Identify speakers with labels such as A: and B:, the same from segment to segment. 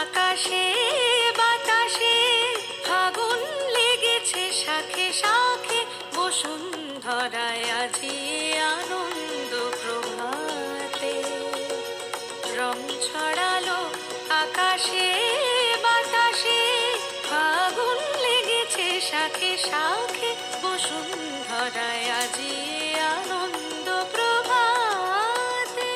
A: আকাশে বাতাসে ফাগুন লেগেছে শাখে শাখে, বসুন্ধরায় আজি আনন্দ প্রভাতে। রং ছড়ালো আকাশে বাতাসে, ফাগুন লেগেছে শাখে শাখে, বসুন্ধরায় আজি আনন্দ প্রভাতে।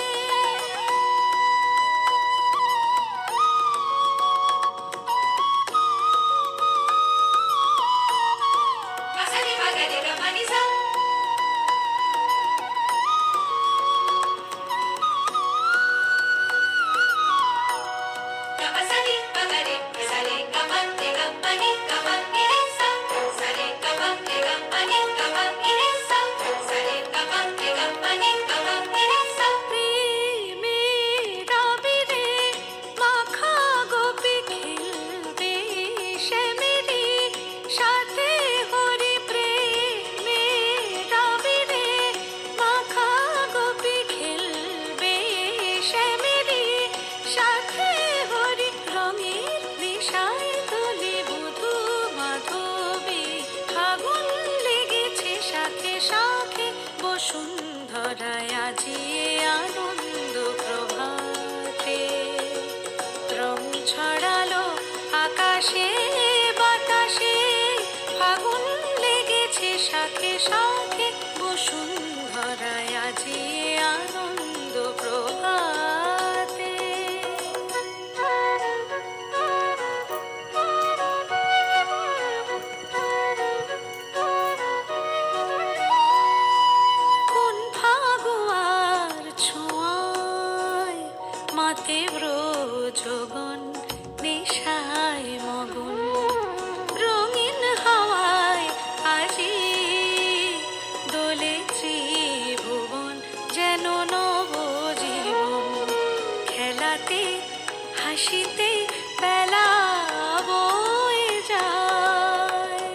A: বসুন্ধরায় আজি আনন্দ প্রভাতে। রং ছড়ালো আকাশে বাতাসে, ফাগুন লেগেছে শাখে শাখে, বসুন্ধরায় আজি আনন্দ প্রভাতে। মাতে ব্রজগণ নেশায় মগন, রঙিন হাওয়ায় আজি দোলে ত্রিভুবন, যেন নবজীবন। খেলাতে হাসিতে বেলা বয়ে যায়,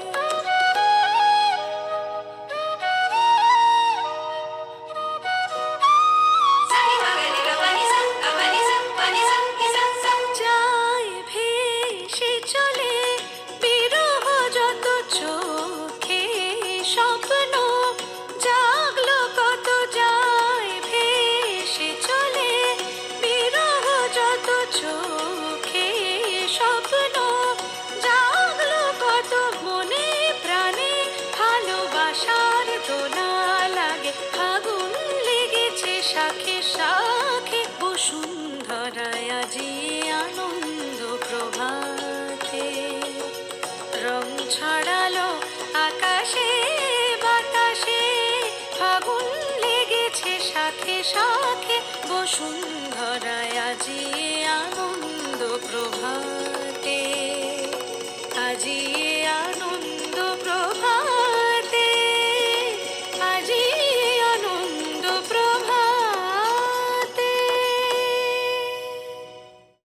A: যায় ভেসে চলে বিরহ যত চোখে স্বপ্ন জাগলো কত। যায় ভেসে চলে বিরহ যত চোখে স্বপ্ন জাগলো কত। মনে প্রাণে ভালোবাসার দোলা লাগে, ফাগুন লেগেছে শাখে শাখে, বসুন্ধরায় আজি আনন্দ প্রভাতে। রং ছড়ালো আকাশে বাতাসে, ফাগুন লেগেছে শাখে শাখে, বসুন্ধরায় আজি